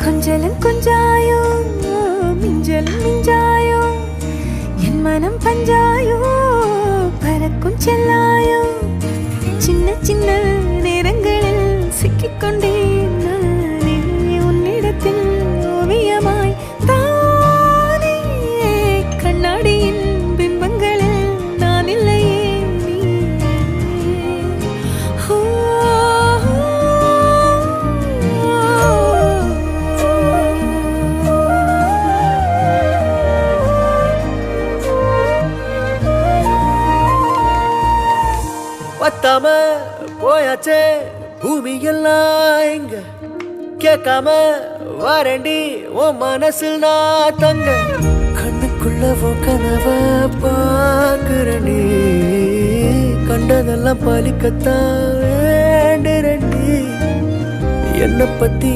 கொஞ்சலும் கொஞ்சாயோ மிஞ்சலும் மிஞ்சாயோ என் மனம் பஞ்சாயோ பறக்கும் செல்லாயோ சின்ன சின்ன நேரங்களில் சிக்கிக்கொண்டேன் நானே உன்னிடத்தில் ஓவியமாய் தானே கண்ணாடியின் பிம்பங்களில் நான் இல்லையே பத்தாம போயாச்சே பூமி எல்லாம் இங்க கேட்காம வாரண்டி உன் மனசில் நான் தங்க கண்ணுக்குள்ள உன் கனவ பாக்குறண்டி கண்டதெல்லாம் பலிக்கத்தான் வேண்டுறண்டி என்னை பத்தி